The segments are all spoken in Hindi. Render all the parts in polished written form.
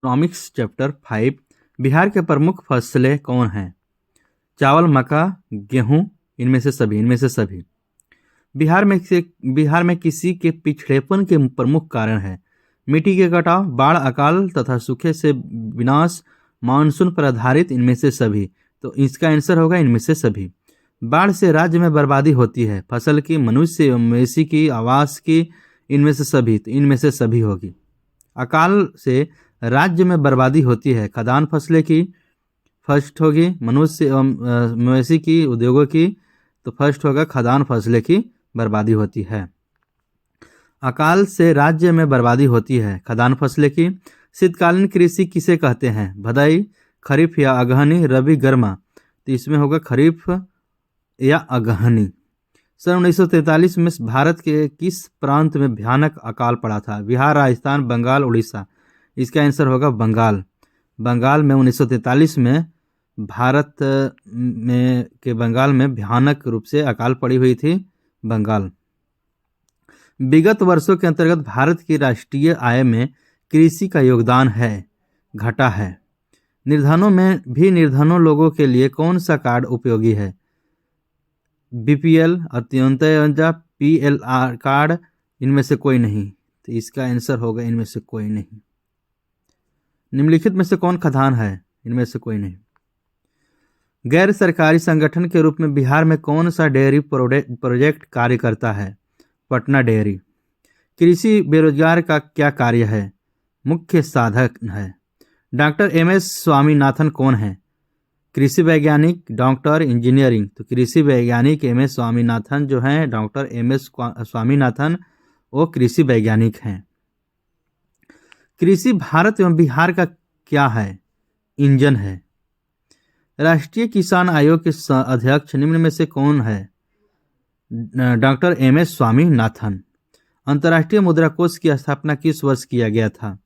Economics chapter 5। बिहार के प्रमुख फसलें कौन हैं? चावल, मक्का, गेहूं, इनमें से सभी। बिहार में किसी के पिछड़ेपन के प्रमुख कारण है मिट्टी के कटाव, बाढ़, अकाल तथा सूखे से विनाश, मानसून पर आधारित इनमें से सभी। तो इसका आंसर होगा इनमें से सभी। बाढ़ से राज्य में बर्बादी होती है, फसल की, मनुष्य एवं मवेशी की, आवास की, इनमें से सभी। तो इनमें से सभी होगी। अकाल से राज्य में बर्बादी होती है, खदान फसलें की फर्स्ट होगी, मनुष्य एवं मवेशी की, उद्योगों की। तो फर्स्ट होगा खदान फसलें की बर्बादी होती है। अकाल से राज्य में बर्बादी होती है, खदान फसलें की। शीतकालीन कृषि किसे कहते हैं? भदाई, खरीफ या अगहनी, रबी, गर्मा। तो इसमें होगा खरीफ या अगहनी। सन 1943 में भारत के किस प्रांत में भयानक अकाल पड़ा था? बिहार, राजस्थान, बंगाल, उड़ीसा। इसका आंसर होगा बंगाल। बंगाल में 1943 में भारत में के बंगाल में भयानक रूप से अकाल पड़ी हुई थी। बंगाल। विगत वर्षों के अंतर्गत भारत की राष्ट्रीय आय में कृषि का योगदान है, घटा है। निर्धनों लोगों के लिए कौन सा कार्ड उपयोगी है? बीपीएल, अंत्योदय, पीएलआर कार्ड, इनमें से कोई नहीं। तो इसका आंसर होगा इनमें से कोई नहीं। निम्नलिखित में से कौन खदान है? इनमें से कोई नहीं। गैर सरकारी संगठन के रूप में बिहार में कौन सा डेयरी प्रोजेक्ट कार्य करता है? पटना डेयरी। कृषि बेरोजगार का क्या कार्य है? मुख्य साधक है। डॉक्टर एमएस स्वामीनाथन कौन है? कृषि वैज्ञानिक, डॉक्टर, इंजीनियरिंग। तो कृषि वैज्ञानिक एमएस स्वामीनाथन जो हैं, डॉक्टर एमएस स्वामीनाथन, वो कृषि वैज्ञानिक हैं। कृषि भारत एवं बिहार का क्या है? इंजन है। राष्ट्रीय किसान आयोग के अध्यक्ष निम्न में से कौन है? Doctor MS Swaminathan. अंतर्राष्ट्रीय मुद्रा कोष की स्थापना किस वर्ष किया गया था?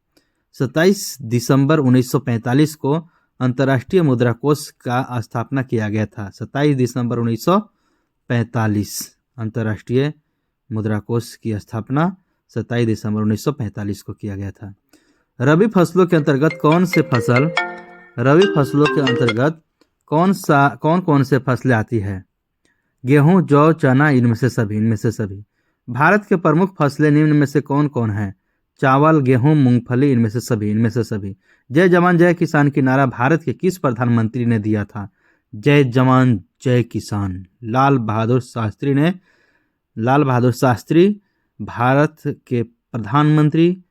27 दिसंबर 1945 को अंतर्राष्ट्रीय मुद्रा कोष का स्थापना किया गया था। 27 दिसंबर 1945 अंतर्राष्ट्रीय मुद्रा कोष की स्थापना 27 दिसंबर 1945 को किया गया था। रबी फसलों के अंतर्गत कौन कौन से फसलें आती है? गेहूं, जौ, चना, इनमें से सभी। भारत के प्रमुख फसलें निम्न में से कौन कौन है? चावल, गेहूं, मूंगफली, इनमें से सभी। जय जवान जय किसान की नारा भारत के किस प्रधानमंत्री ने दिया था? जय जवान जय किसान। लाल बहादुर शास्त्री भारत के प्रधानमंत्री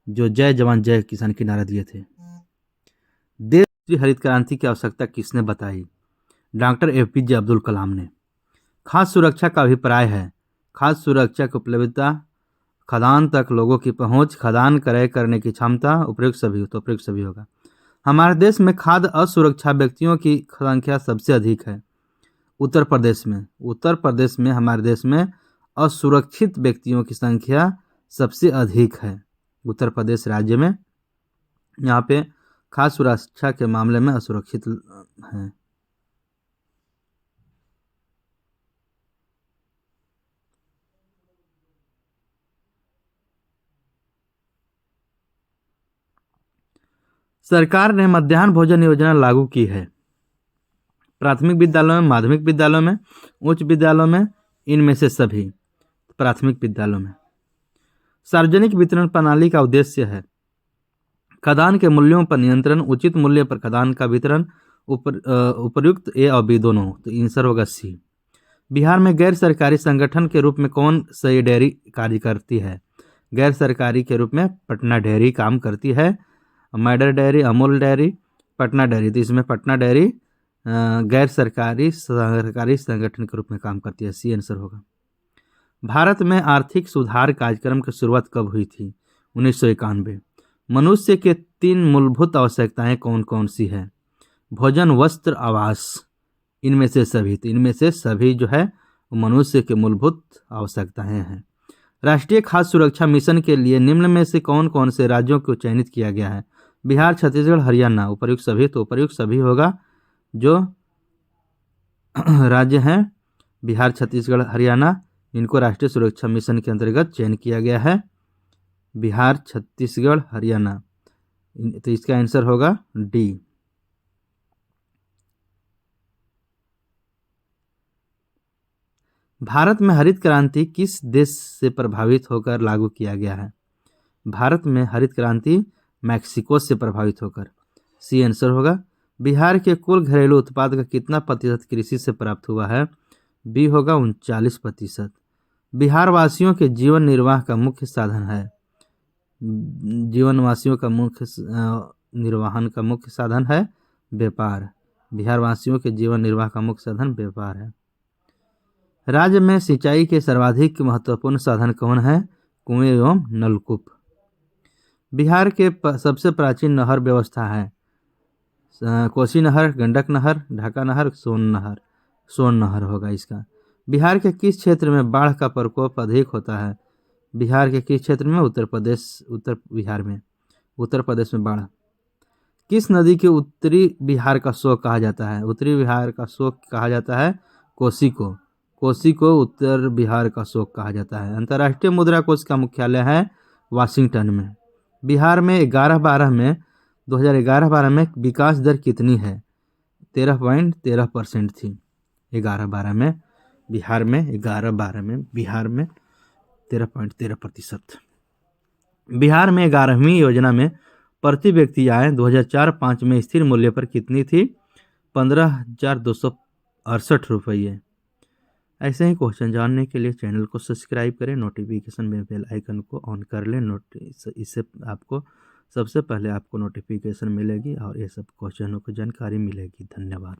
जो जय जवान जय किसान की नारा दिए थे। देश की हरित क्रांति की आवश्यकता किसने बताई? डॉक्टर एपीजे अब्दुल कलाम ने। खाद्य सुरक्षा का अभिप्राय है खाद्य सुरक्षा की उपलब्धता, खदान तक लोगों की पहुंच, खदान क्रय करने की क्षमता, उपयुक्त सभी होगा। हमारे देश में खाद्य असुरक्षा व्यक्तियों की संख्या सबसे अधिक है। उत्तर प्रदेश में हमारे देश में असुरक्षित व्यक्तियों की संख्या सबसे अधिक है। उत्तर प्रदेश राज्य में यहाँ पे खाद्य सुरक्षा के मामले में असुरक्षित हैं। सरकार ने मध्याह्न भोजन योजना लागू की है। प्राथमिक विद्यालयों में, माध्यमिक विद्यालयों में, उच्च विद्यालयों में, इनमें से सभी। प्राथमिक विद्यालयों में। सार्वजनिक वितरण प्रणाली का उद्देश्य है खदान के मूल्यों पर नियंत्रण, उचित मूल्य पर खदान का वितरण, उपयुक्त ए और बी दोनों। तो आंसर होगा सी। बिहार में गैर सरकारी संगठन के रूप में कौन सी डेयरी कार्य करती है? गैर सरकारी के रूप में पटना डेयरी काम करती है। Mother dairy, Amul dairy, Patna dairy. तो इसमें पटना डेयरी गैर सरकारी संगठन के रूप में काम करती है। सी आंसर होगा। भारत में आर्थिक सुधार कार्यक्रम की शुरुआत कब हुई थी? 1991। मनुष्य के 3 मूलभूत आवश्यकताएं कौन कौन सी है? भोजन, वस्त्र, आवास, इनमें से सभी। तो इनमें से सभी जो है मनुष्य के मूलभूत आवश्यकताएं हैं। राष्ट्रीय खाद्य सुरक्षा मिशन के लिए निम्न में से कौन कौन से राज्यों को चयनित किया गया है? बिहार, छत्तीसगढ़, हरियाणा। उपयुक्त सभी। तो उपयुक्त सभी होगा। जो राज्य हैं बिहार, छत्तीसगढ़, हरियाणा, इनको राष्ट्रीय सुरक्षा मिशन के अंतर्गत चयन किया गया है। बिहार, छत्तीसगढ़, हरियाणा। तो इसका आंसर होगा डी। भारत में हरित क्रांति किस देश से प्रभावित होकर लागू किया गया है? भारत में हरित क्रांति मैक्सिको से प्रभावित होकर। सी आंसर होगा। बिहार के कुल घरेलू उत्पाद का कितना प्रतिशत कृषि से प्राप्त हुआ है? बी होगा 39%। बिहार वासियों के जीवन निर्वाह का मुख्य साधन है। जीवन वासियों का मुख्य निर्वाहन का मुख्य साधन है व्यापार। बिहार वासियों के जीवन निर्वाह का मुख्य साधन व्यापार है। राज्य में सिंचाई के सर्वाधिक महत्वपूर्ण साधन कौन है? कुएं एवं नलकूप। बिहार के सबसे प्राचीन नहर व्यवस्था है कोसी नहर, गंडक नहर, ढाका नहर, सोन नहर होगा इसका। बिहार के किस क्षेत्र में बाढ़ का प्रकोप अधिक होता है? बिहार के किस क्षेत्र में? उत्तर प्रदेश में बाढ़। किस नदी के उत्तरी बिहार का शोक कहा जाता है? उत्तरी बिहार का शोक कहा जाता है कोसी को उत्तर बिहार का शोक कहा जाता है। अंतर्राष्ट्रीय मुद्रा कोष का मुख्यालय है वाशिंगटन में। बिहार में 2011-12 में विकास दर कितनी है? 13.13% थी 11-12 में। बिहार में 13.13%। बिहार में 11वीं योजना में प्रति व्यक्ति आय 2004-05 में स्थिर मूल्य पर कितनी थी? 15,268 रुपये। ऐसे ही क्वेश्चन जानने के लिए चैनल को सब्सक्राइब करें, नोटिफिकेशन में बेल आइकन को ऑन कर लें। इससे आपको सबसे पहले आपको नोटिफिकेशन मिलेगी और ये सब क्वेश्चनों को जानकारी मिलेगी। धन्यवाद।